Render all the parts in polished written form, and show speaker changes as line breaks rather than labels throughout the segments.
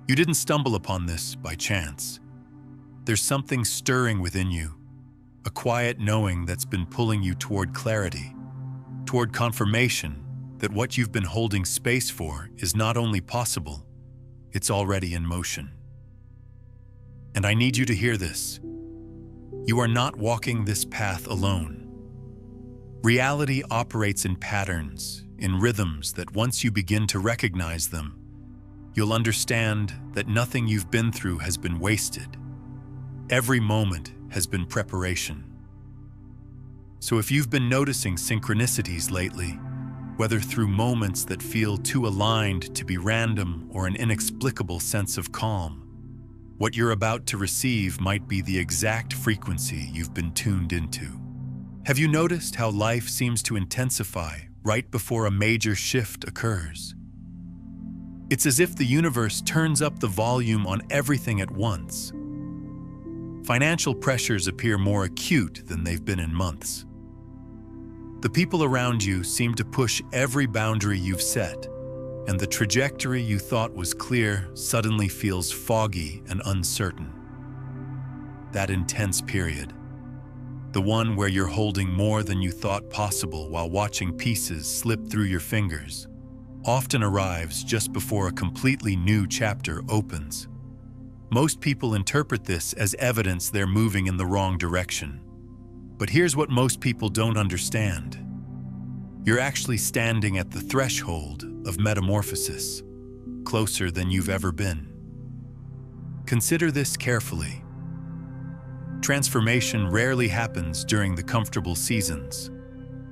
You didn't stumble upon this by chance. There's something stirring within you, a quiet knowing that's been pulling you toward clarity, toward confirmation that what you've been holding space for is not only possible, it's already in motion. And I need you to hear this. You are not walking this path alone. Reality operates in patterns, in rhythms that once you begin to recognize them, you'll understand that nothing you've been through has been wasted. Every moment has been preparation. So if you've been noticing synchronicities lately, whether through moments that feel too aligned to be random or an inexplicable sense of calm, what you're about to receive might be the exact frequency you've been tuned into. Have you noticed how life seems to intensify right before a major shift occurs? It's as if the universe turns up the volume on everything at once. Financial pressures appear more acute than they've been in months. The people around you seem to push every boundary you've set, and the trajectory you thought was clear suddenly feels foggy and uncertain. That intense period, the one where you're holding more than you thought possible while watching pieces slip through your fingers, often arrives just before a completely new chapter opens. Most people interpret this as evidence they're moving in the wrong direction. But here's what most people don't understand. You're actually standing at the threshold of metamorphosis, closer than you've ever been. Consider this carefully. Transformation rarely happens during the comfortable seasons.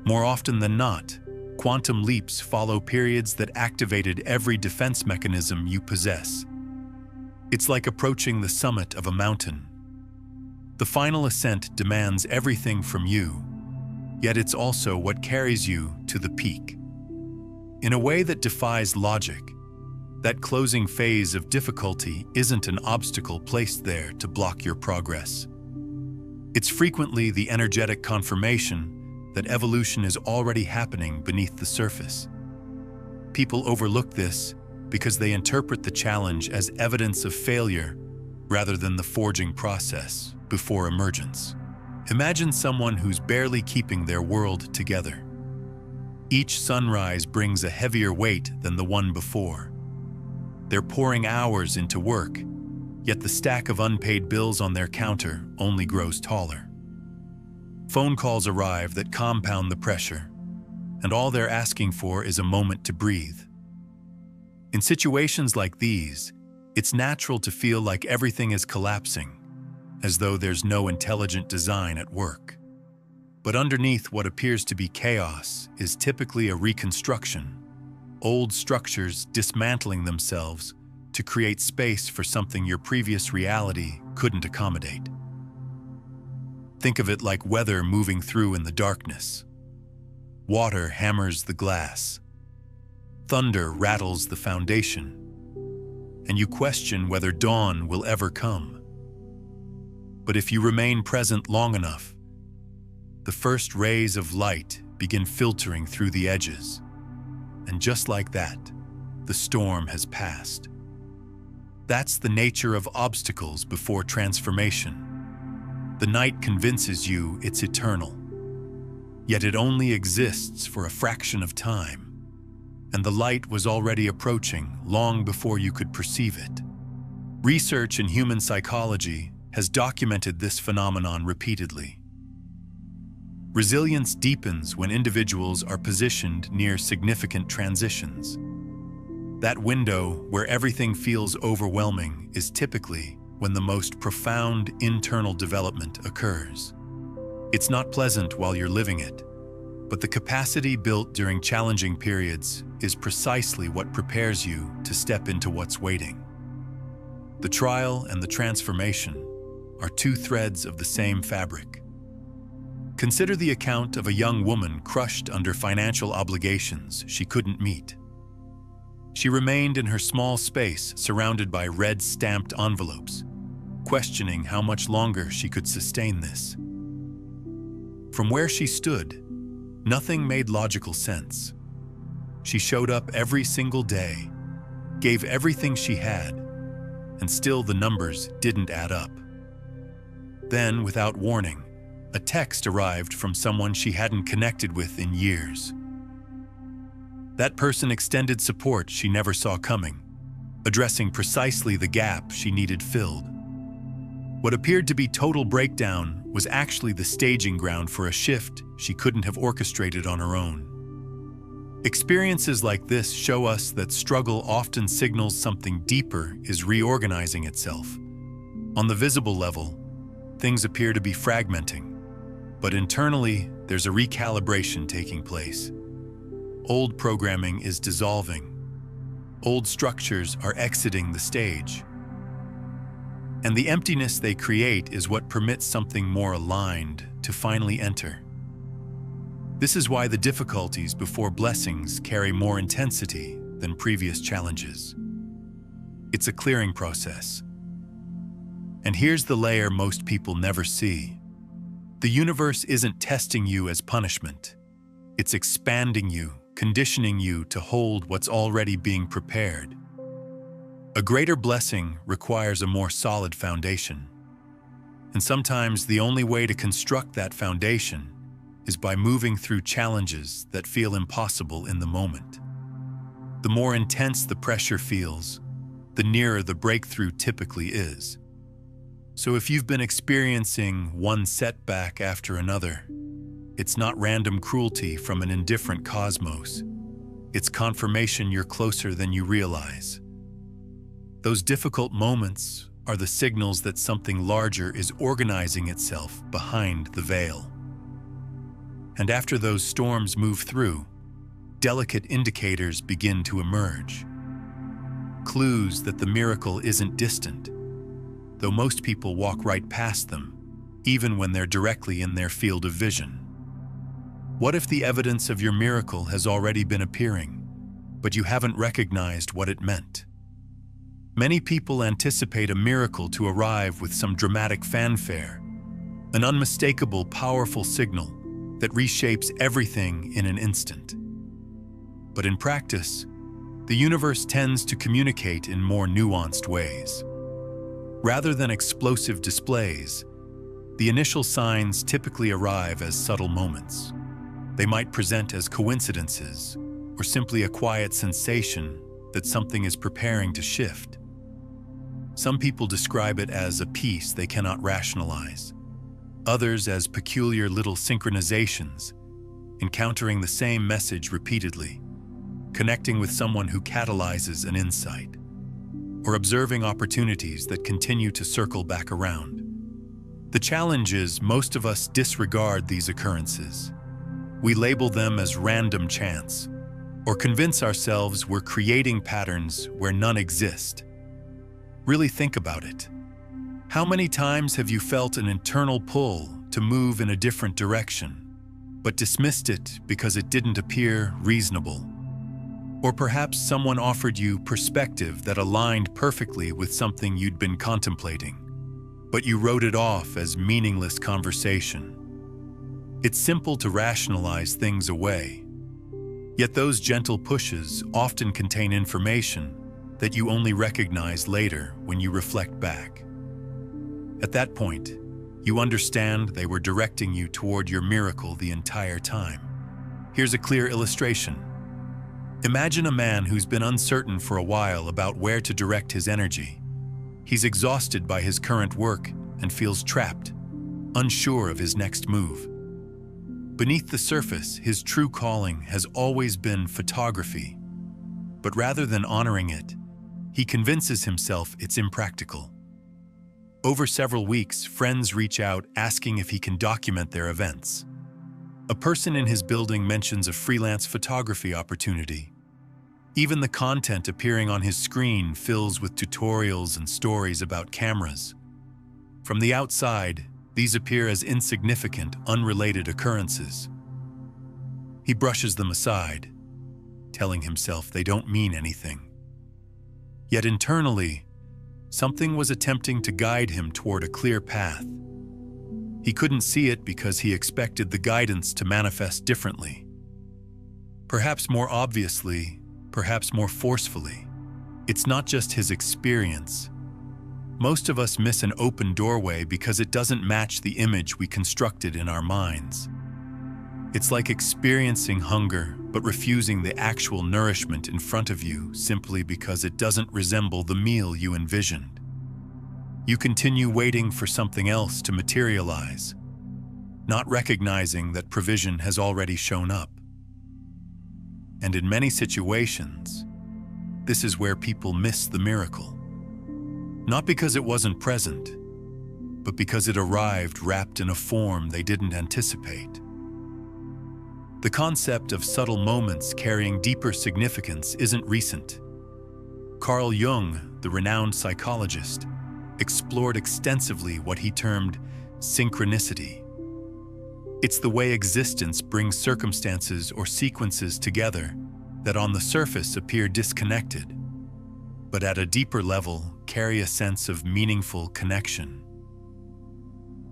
More often than not, quantum leaps follow periods that activated every defense mechanism you possess. It's like approaching the summit of a mountain. The final ascent demands everything from you, yet it's also what carries you to the peak. In a way that defies logic, that closing phase of difficulty isn't an obstacle placed there to block your progress. It's frequently the energetic confirmation that evolution is already happening beneath the surface. People overlook this because they interpret the challenge as evidence of failure rather than the forging process before emergence. Imagine someone who's barely keeping their world together. Each sunrise brings a heavier weight than the one before. They're pouring hours into work, yet the stack of unpaid bills on their counter only grows taller. Phone calls arrive that compound the pressure, and all they're asking for is a moment to breathe. In situations like these, it's natural to feel like everything is collapsing, as though there's no intelligent design at work. But underneath what appears to be chaos is typically a reconstruction, old structures dismantling themselves to create space for something your previous reality couldn't accommodate. Think of it like weather moving through in the darkness. Water hammers the glass. Thunder rattles the foundation, and you question whether dawn will ever come. But if you remain present long enough, the first rays of light begin filtering through the edges, and just like that, the storm has passed. That's the nature of obstacles before transformation. The night convinces you it's eternal, yet it only exists for a fraction of time. And the light was already approaching long before you could perceive it. Research in human psychology has documented this phenomenon repeatedly. Resilience deepens when individuals are positioned near significant transitions. That window where everything feels overwhelming is typically when the most profound internal development occurs. It's not pleasant while you're living it, but the capacity built during challenging periods is precisely what prepares you to step into what's waiting. The trial and the transformation are two threads of the same fabric. Consider the account of a young woman crushed under financial obligations she couldn't meet. She remained in her small space surrounded by red-stamped envelopes, questioning how much longer she could sustain this. From where she stood, nothing made logical sense. She showed up every single day, gave everything she had, and still the numbers didn't add up. Then, without warning, a text arrived from someone she hadn't connected with in years. That person extended support she never saw coming, addressing precisely the gap she needed filled. What appeared to be total breakdown was actually the staging ground for a shift she couldn't have orchestrated on her own. Experiences like this show us that struggle often signals something deeper is reorganizing itself. On the visible level, things appear to be fragmenting, but internally, there's a recalibration taking place. Old programming is dissolving. Old structures are exiting the stage. And the emptiness they create is what permits something more aligned to finally enter. This is why the difficulties before blessings carry more intensity than previous challenges. It's a clearing process. And here's the layer most people never see. The universe isn't testing you as punishment. It's expanding you, conditioning you to hold what's already being prepared. A greater blessing requires a more solid foundation. And sometimes the only way to construct that foundation is by moving through challenges that feel impossible in the moment. The more intense the pressure feels, the nearer the breakthrough typically is. So if you've been experiencing one setback after another, it's not random cruelty from an indifferent cosmos. It's confirmation you're closer than you realize. Those difficult moments are the signals that something larger is organizing itself behind the veil. And after those storms move through, delicate indicators begin to emerge. Clues that the miracle isn't distant, though most people walk right past them, even when they're directly in their field of vision. What if the evidence of your miracle has already been appearing, but you haven't recognized what it meant? Many people anticipate a miracle to arrive with some dramatic fanfare, an unmistakable, powerful signal that reshapes everything in an instant. But in practice, the universe tends to communicate in more nuanced ways. Rather than explosive displays, the initial signs typically arrive as subtle moments. They might present as coincidences or simply a quiet sensation that something is preparing to shift. Some people describe it as a peace they cannot rationalize, others as peculiar little synchronizations, encountering the same message repeatedly, connecting with someone who catalyzes an insight, or observing opportunities that continue to circle back around. The challenge is most of us disregard these occurrences. We label them as random chance, or convince ourselves we're creating patterns where none exist. Really think about it. How many times have you felt an internal pull to move in a different direction, but dismissed it because it didn't appear reasonable? Or perhaps someone offered you perspective that aligned perfectly with something you'd been contemplating, but you wrote it off as meaningless conversation. It's simple to rationalize things away, yet those gentle pushes often contain information that you only recognize later when you reflect back. At that point, you understand they were directing you toward your miracle the entire time. Here's a clear illustration. Imagine a man who's been uncertain for a while about where to direct his energy. He's exhausted by his current work and feels trapped, unsure of his next move. Beneath the surface, his true calling has always been photography. But rather than honoring it, he convinces himself it's impractical. Over several weeks, friends reach out asking if he can document their events. A person in his building mentions a freelance photography opportunity. Even the content appearing on his screen fills with tutorials and stories about cameras. From the outside, these appear as insignificant, unrelated occurrences. He brushes them aside, telling himself they don't mean anything. Yet internally, something was attempting to guide him toward a clear path. He couldn't see it because he expected the guidance to manifest differently. Perhaps more obviously, perhaps more forcefully. It's not just his experience, Most of us miss an open doorway because it doesn't match the image we constructed in our minds. It's like experiencing hunger but refusing the actual nourishment in front of you simply because it doesn't resemble the meal you envisioned. You continue waiting for something else to materialize, not recognizing that provision has already shown up. And in many situations, this is where people miss the miracle. Not because it wasn't present, but because it arrived wrapped in a form they didn't anticipate. The concept of subtle moments carrying deeper significance isn't recent. Carl Jung, the renowned psychologist, explored extensively what he termed synchronicity. It's the way existence brings circumstances or sequences together that on the surface appear disconnected, but at a deeper level carry a sense of meaningful connection.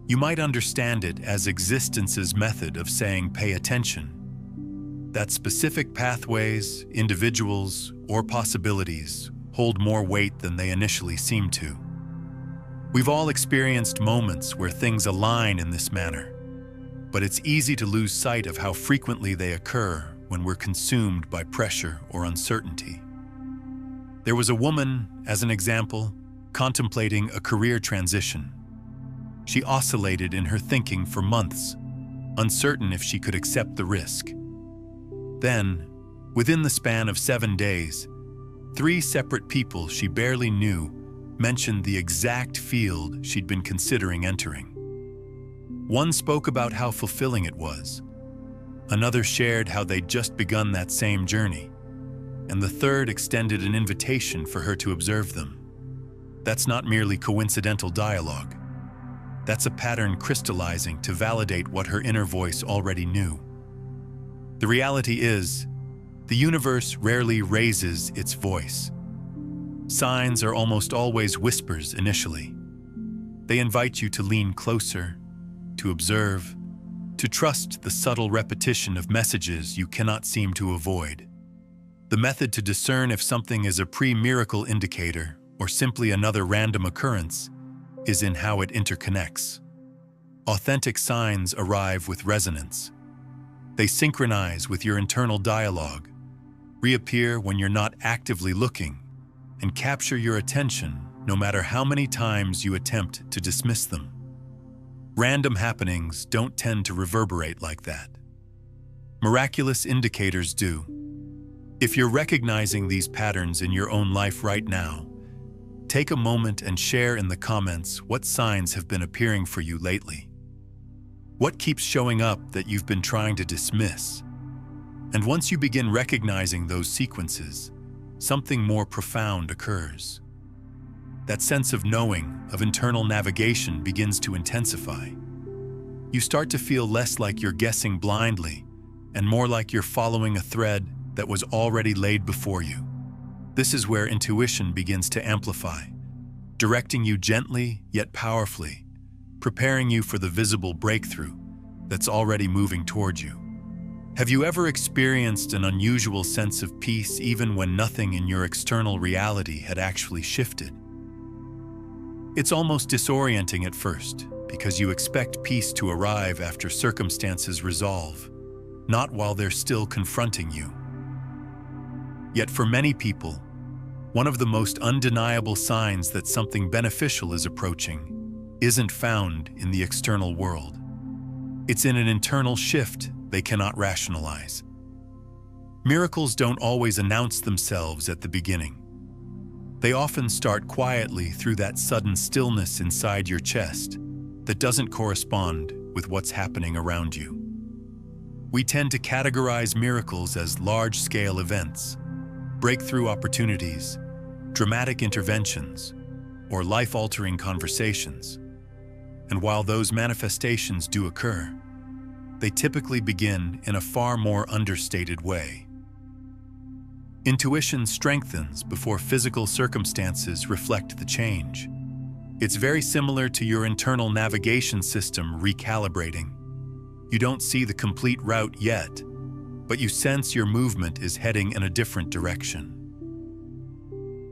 You might understand it as existence's method of saying pay attention, that specific pathways, individuals, or possibilities hold more weight than they initially seem to. We've all experienced moments where things align in this manner, but it's easy to lose sight of how frequently they occur when we're consumed by pressure or uncertainty. There was a woman, as an example, contemplating a career transition. She oscillated in her thinking for months, uncertain if she could accept the risk. Then, within the span of 7 days, 3 separate people she barely knew mentioned the exact field she'd been considering entering. One spoke about how fulfilling it was. Another shared how they'd just begun that same journey. And the third extended an invitation for her to observe them. That's not merely coincidental dialogue. That's a pattern crystallizing to validate what her inner voice already knew. The reality is, the universe rarely raises its voice. Signs are almost always whispers initially. They invite you to lean closer, to observe, to trust the subtle repetition of messages you cannot seem to avoid. The method to discern if something is a pre-miracle indicator or simply another random occurrence is in how it interconnects. Authentic signs arrive with resonance. They synchronize with your internal dialogue, reappear when you're not actively looking, and capture your attention no matter how many times you attempt to dismiss them. Random happenings don't tend to reverberate like that. Miraculous indicators do. If you're recognizing these patterns in your own life right now, take a moment and share in the comments what signs have been appearing for you lately. What keeps showing up that you've been trying to dismiss? And once you begin recognizing those sequences, something more profound occurs. That sense of knowing, of internal navigation begins to intensify. You start to feel less like you're guessing blindly and more like you're following a thread that was already laid before you. This is where intuition begins to amplify, directing you gently yet powerfully, preparing you for the visible breakthrough that's already moving toward you. Have you ever experienced an unusual sense of peace even when nothing in your external reality had actually shifted? It's almost disorienting at first because you expect peace to arrive after circumstances resolve, not while they're still confronting you. Yet for many people, one of the most undeniable signs that something beneficial is approaching isn't found in the external world. It's in an internal shift they cannot rationalize. Miracles don't always announce themselves at the beginning. They often start quietly through that sudden stillness inside your chest that doesn't correspond with what's happening around you. We tend to categorize miracles as large-scale events, breakthrough opportunities, dramatic interventions, or life-altering conversations. And while those manifestations do occur, they typically begin in a far more understated way. Intuition strengthens before physical circumstances reflect the change. It's very similar to your internal navigation system recalibrating. You don't see the complete route yet, but you sense your movement is heading in a different direction.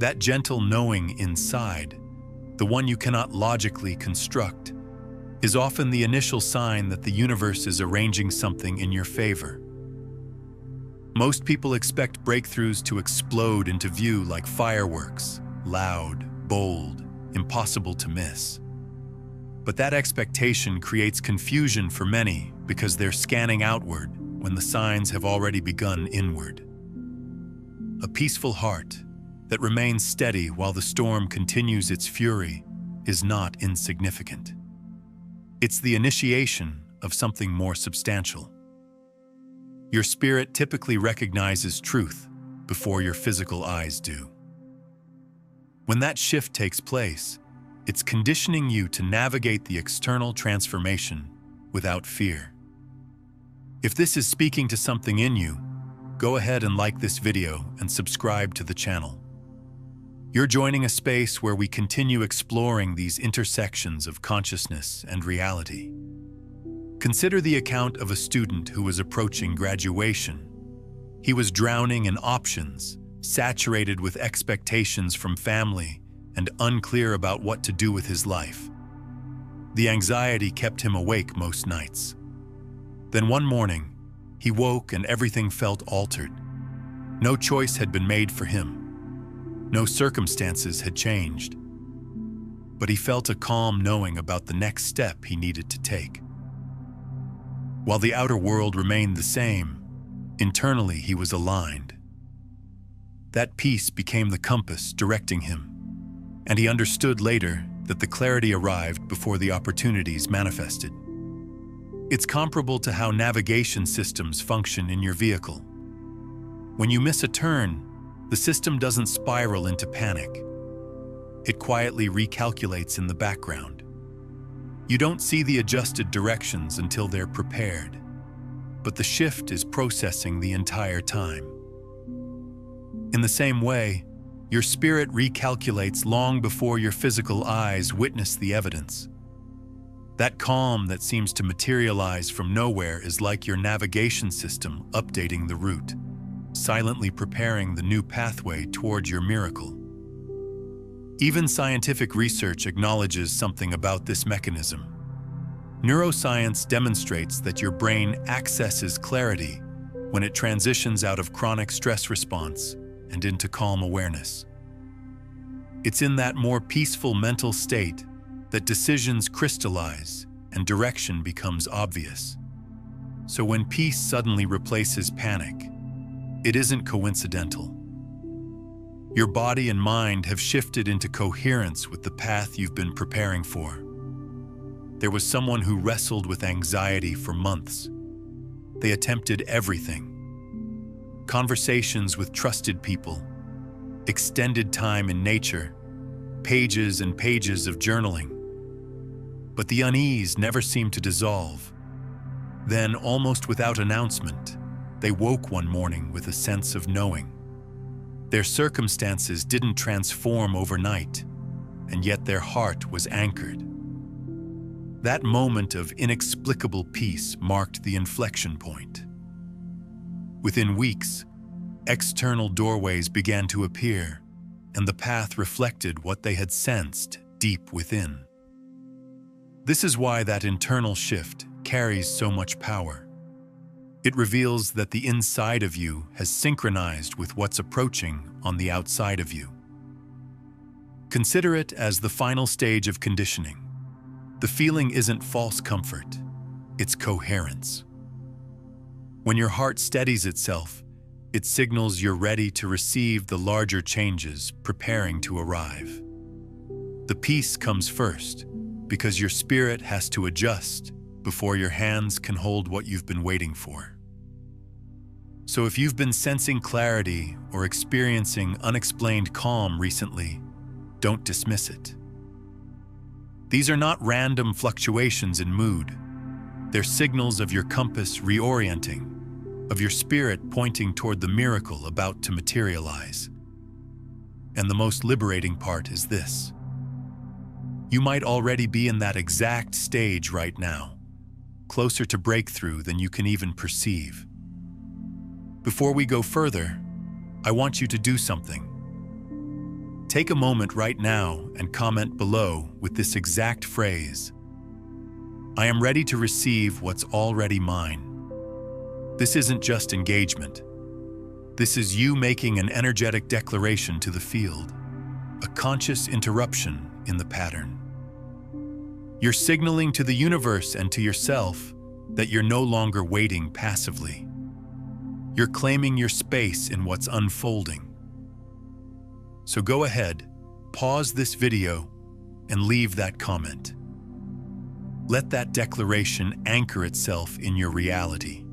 That gentle knowing inside, the one you cannot logically construct, is often the initial sign that the universe is arranging something in your favor. Most people expect breakthroughs to explode into view like fireworks, loud, bold, impossible to miss. But that expectation creates confusion for many because they're scanning outward when the signs have already begun inward. A peaceful heart that remains steady while the storm continues its fury is not insignificant. It's the initiation of something more substantial. Your spirit typically recognizes truth before your physical eyes do. When that shift takes place, it's conditioning you to navigate the external transformation without fear. If this is speaking to something in you, go ahead and like this video and subscribe to the channel. You're joining a space where we continue exploring these intersections of consciousness and reality. Consider the account of a student who was approaching graduation. He was drowning in options, saturated with expectations from family, and unclear about what to do with his life. The anxiety kept him awake most nights. Then one morning, he woke and everything felt altered. No choice had been made for him. No circumstances had changed. But he felt a calm knowing about the next step he needed to take. While the outer world remained the same, internally he was aligned. That peace became the compass directing him, and he understood later that the clarity arrived before the opportunities manifested. It's comparable to how navigation systems function in your vehicle. When you miss a turn, the system doesn't spiral into panic. It quietly recalculates in the background. You don't see the adjusted directions until they're prepared, but the shift is processing the entire time. In the same way, your spirit recalculates long before your physical eyes witness the evidence. That calm that seems to materialize from nowhere is like your navigation system updating the route, silently preparing the new pathway toward your miracle. Even scientific research acknowledges something about this mechanism. Neuroscience demonstrates that your brain accesses clarity when it transitions out of chronic stress response and into calm awareness. It's in that more peaceful mental state that decisions crystallize and direction becomes obvious. So when peace suddenly replaces panic, it isn't coincidental. Your body and mind have shifted into coherence with the path you've been preparing for. There was someone who wrestled with anxiety for months. They attempted everything. Conversations with trusted people, extended time in nature, pages and pages of journaling. But the unease never seemed to dissolve. Then, almost without announcement, they woke one morning with a sense of knowing. Their circumstances didn't transform overnight, and yet their heart was anchored. That moment of inexplicable peace marked the inflection point. Within weeks, external doorways began to appear, and the path reflected what they had sensed deep within. This is why that internal shift carries so much power. It reveals that the inside of you has synchronized with what's approaching on the outside of you. Consider it as the final stage of conditioning. The feeling isn't false comfort, it's coherence. When your heart steadies itself, it signals you're ready to receive the larger changes preparing to arrive. The peace comes first, because your spirit has to adjust before your hands can hold what you've been waiting for. So if you've been sensing clarity or experiencing unexplained calm recently, don't dismiss it. These are not random fluctuations in mood. They're signals of your compass reorienting, of your spirit pointing toward the miracle about to materialize. And the most liberating part is this. You might already be in that exact stage right now, closer to breakthrough than you can even perceive. Before we go further, I want you to do something. Take a moment right now and comment below with this exact phrase: I am ready to receive what's already mine. This isn't just engagement. This is you making an energetic declaration to the field, a conscious interruption in the pattern. You're signaling to the universe and to yourself that you're no longer waiting passively. You're claiming your space in what's unfolding. So go ahead, pause this video, and leave that comment. Let that declaration anchor itself in your reality.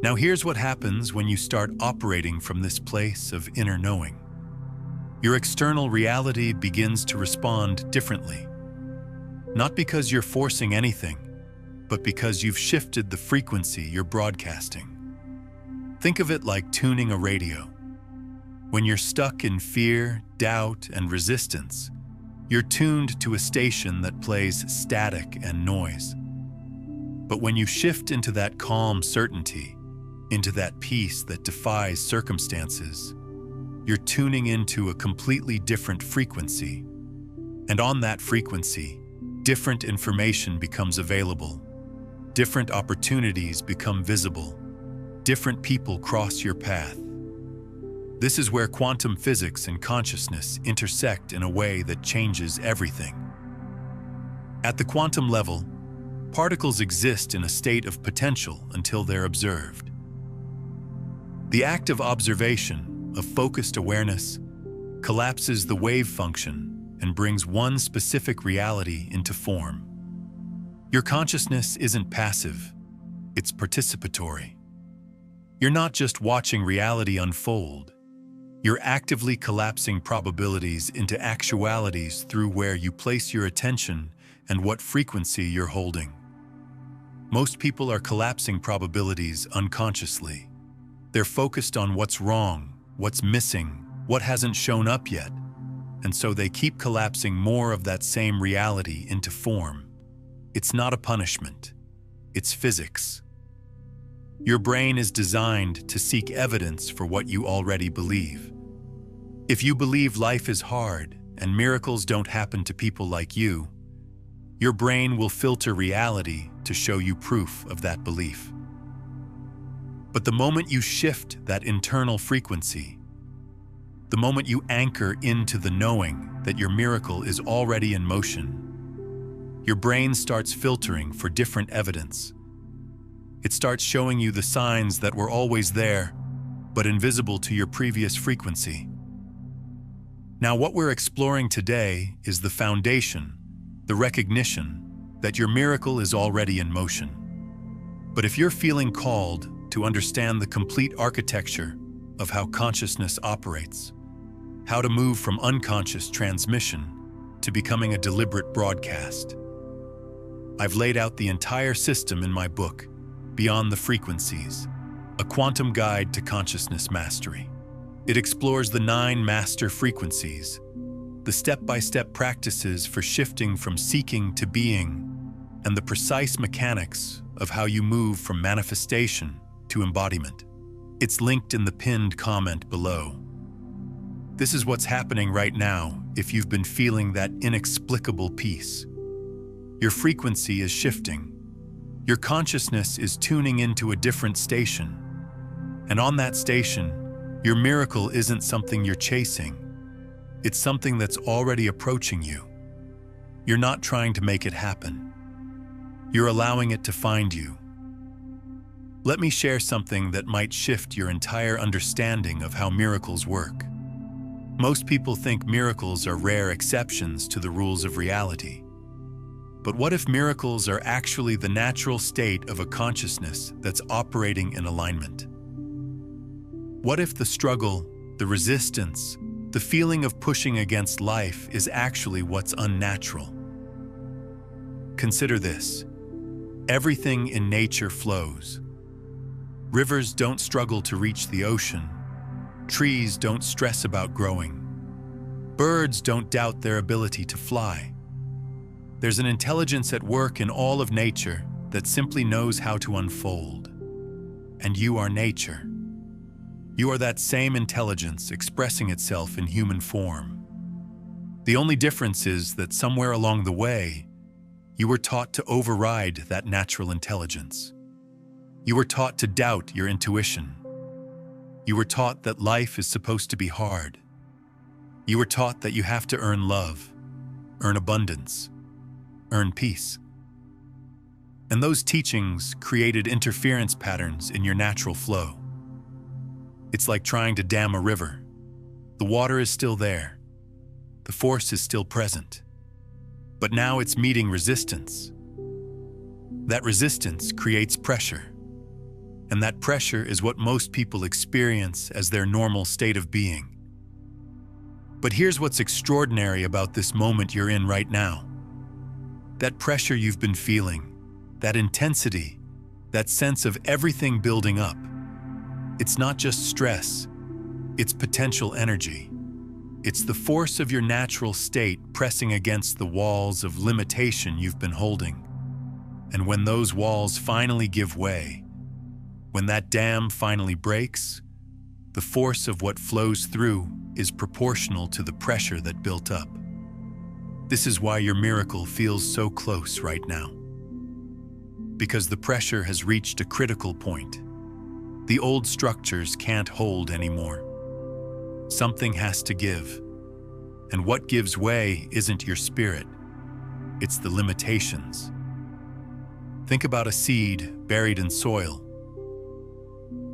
Now here's what happens when you start operating from this place of inner knowing. Your external reality begins to respond differently. Not because you're forcing anything, but because you've shifted the frequency you're broadcasting. Think of it like tuning a radio. When you're stuck in fear, doubt, and resistance, you're tuned to a station that plays static and noise. But when you shift into that calm certainty, into that peace that defies circumstances, you're tuning into a completely different frequency. And on that frequency, different information becomes available. Different opportunities become visible. Different people cross your path. This is where quantum physics and consciousness intersect in a way that changes everything. At the quantum level, particles exist in a state of potential until they're observed. The act of observation, of focused awareness, collapses the wave function and brings one specific reality into form. Your consciousness isn't passive, it's participatory. You're not just watching reality unfold, you're actively collapsing probabilities into actualities through where you place your attention and what frequency you're holding. Most people are collapsing probabilities unconsciously. They're focused on what's wrong, what's missing, what hasn't shown up yet, and so they keep collapsing more of that same reality into form. It's not a punishment, it's physics. Your brain is designed to seek evidence for what you already believe. If you believe life is hard and miracles don't happen to people like you, your brain will filter reality to show you proof of that belief. But the moment you shift that internal frequency, the moment you anchor into the knowing that your miracle is already in motion, your brain starts filtering for different evidence. It starts showing you the signs that were always there, but invisible to your previous frequency. Now, what we're exploring today is the foundation, the recognition that your miracle is already in motion. But if you're feeling called to understand the complete architecture of how consciousness operates, how to move from unconscious transmission to becoming a deliberate broadcast, I've laid out the entire system in my book, Beyond the Frequencies, a quantum guide to consciousness mastery. It explores the 9 master frequencies, the step-by-step practices for shifting from seeking to being, and the precise mechanics of how you move from manifestation to embodiment. It's linked in the pinned comment below. This is what's happening right now if you've been feeling that inexplicable peace. Your frequency is shifting. Your consciousness is tuning into a different station. And on that station, your miracle isn't something you're chasing. It's something that's already approaching you. You're not trying to make it happen. You're allowing it to find you. Let me share something that might shift your entire understanding of how miracles work. Most people think miracles are rare exceptions to the rules of reality. But what if miracles are actually the natural state of a consciousness that's operating in alignment? What if the struggle, the resistance, the feeling of pushing against life is actually what's unnatural? Consider this. Everything in nature flows. Rivers don't struggle to reach the ocean. Trees don't stress about growing. Birds don't doubt their ability to fly. There's an intelligence at work in all of nature that simply knows how to unfold. And you are nature. You are that same intelligence expressing itself in human form. The only difference is that somewhere along the way, you were taught to override that natural intelligence. You were taught to doubt your intuition. You were taught that life is supposed to be hard. You were taught that you have to earn love, earn abundance, earn peace. And those teachings created interference patterns in your natural flow. It's like trying to dam a river. The water is still there. The force is still present. But now it's meeting resistance. That resistance creates pressure. And that pressure is what most people experience as their normal state of being. But here's what's extraordinary about this moment you're in right now. That pressure you've been feeling, that intensity, that sense of everything building up, it's not just stress, it's potential energy. It's the force of your natural state pressing against the walls of limitation you've been holding. And when those walls finally give way, when that dam finally breaks, the force of what flows through is proportional to the pressure that built up. This is why your miracle feels so close right now. Because the pressure has reached a critical point. The old structures can't hold anymore. Something has to give. And what gives way isn't your spirit, it's the limitations. Think about a seed buried in soil.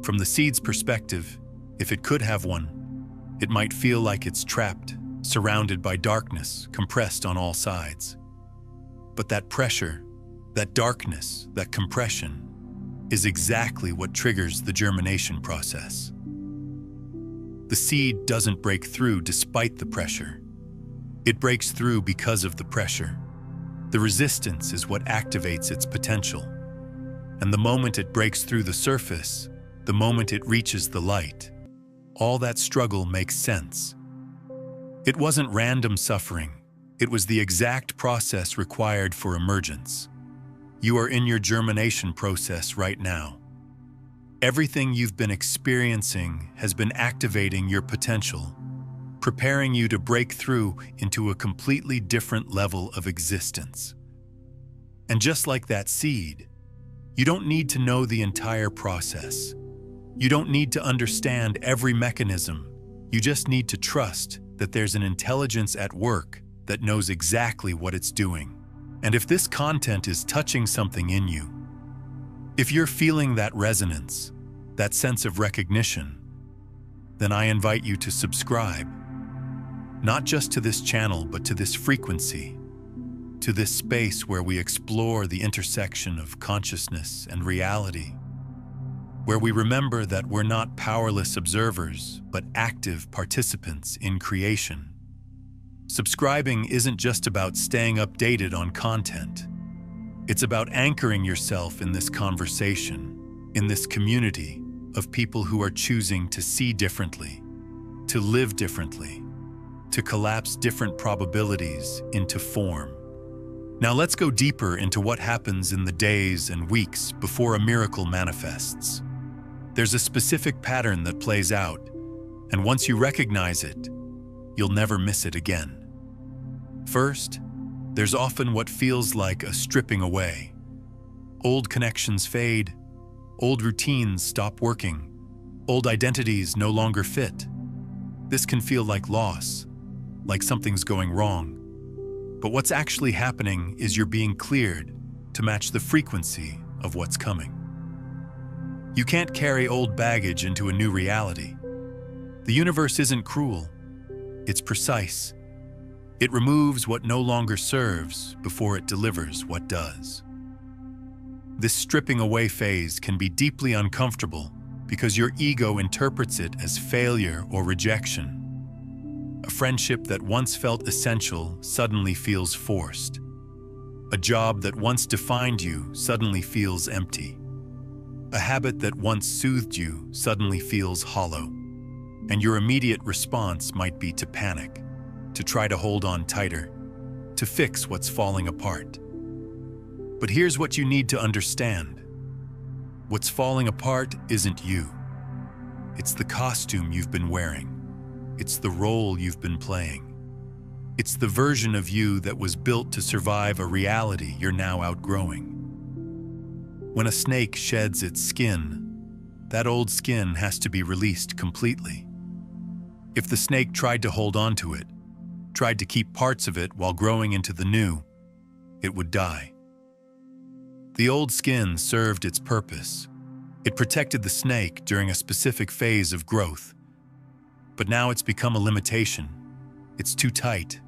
From the seed's perspective, if it could have one, it might feel like it's trapped, surrounded by darkness, compressed on all sides. But that pressure, that darkness, that compression, is exactly what triggers the germination process. The seed doesn't break through despite the pressure. It breaks through because of the pressure. The resistance is what activates its potential. And the moment it breaks through the surface, the moment it reaches the light, all that struggle makes sense. It wasn't random suffering. It was the exact process required for emergence. You are in your germination process right now. Everything you've been experiencing has been activating your potential, preparing you to break through into a completely different level of existence. And just like that seed, you don't need to know the entire process. You don't need to understand every mechanism. You just need to trust that there's an intelligence at work that knows exactly what it's doing. And if this content is touching something in you, if you're feeling that resonance, that sense of recognition, then I invite you to subscribe, not just to this channel, but to this frequency, to this space where we explore the intersection of consciousness and reality, where we remember that we're not powerless observers, but active participants in creation. Subscribing isn't just about staying updated on content. It's about anchoring yourself in this conversation, in this community of people who are choosing to see differently, to live differently, to collapse different probabilities into form. Now let's go deeper into what happens in the days and weeks before a miracle manifests. There's a specific pattern that plays out, and once you recognize it, you'll never miss it again. First, there's often what feels like a stripping away. Old connections fade, old routines stop working, old identities no longer fit. This can feel like loss, like something's going wrong. But what's actually happening is you're being cleared to match the frequency of what's coming. You can't carry old baggage into a new reality. The universe isn't cruel, it's precise. It removes what no longer serves before it delivers what does. This stripping away phase can be deeply uncomfortable because your ego interprets it as failure or rejection. A friendship that once felt essential suddenly feels forced. A job that once defined you suddenly feels empty. A habit that once soothed you suddenly feels hollow. And your immediate response might be to panic, to try to hold on tighter, to fix what's falling apart. But here's what you need to understand. What's falling apart isn't you. It's the costume you've been wearing. It's the role you've been playing. It's the version of you that was built to survive a reality you're now outgrowing. When a snake sheds its skin, that old skin has to be released completely. If the snake tried to hold on to it, tried to keep parts of it while growing into the new, it would die. The old skin served its purpose. It protected the snake during a specific phase of growth. But now it's become a limitation. It's too tight.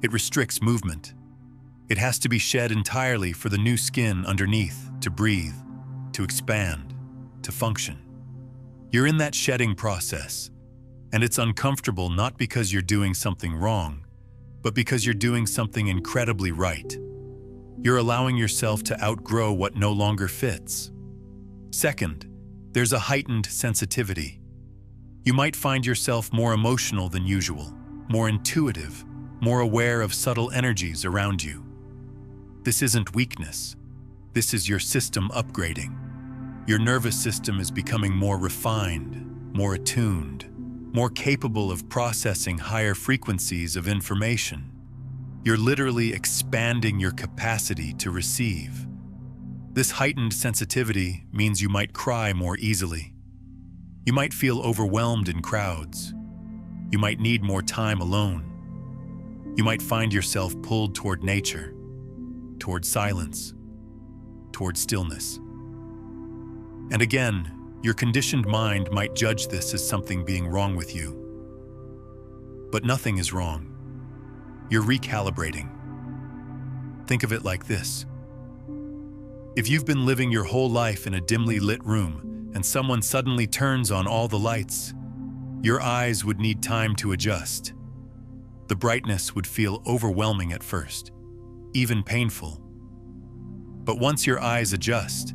It restricts movement. It has to be shed entirely for the new skin underneath to breathe, to expand, to function. You're in that shedding process, and it's uncomfortable not because you're doing something wrong, but because you're doing something incredibly right. You're allowing yourself to outgrow what no longer fits. Second, there's a heightened sensitivity. You might find yourself more emotional than usual, more intuitive, more aware of subtle energies around you. This isn't weakness. This is your system upgrading. Your nervous system is becoming more refined, more attuned, more capable of processing higher frequencies of information. You're literally expanding your capacity to receive. This heightened sensitivity means you might cry more easily. You might feel overwhelmed in crowds. You might need more time alone. You might find yourself pulled toward nature, toward silence, toward stillness. And again, your conditioned mind might judge this as something being wrong with you. But nothing is wrong. You're recalibrating. Think of it like this. If you've been living your whole life in a dimly lit room and someone suddenly turns on all the lights, your eyes would need time to adjust. The brightness would feel overwhelming at first, even painful. But once your eyes adjust,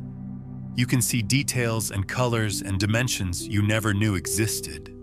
you can see details and colors and dimensions you never knew existed.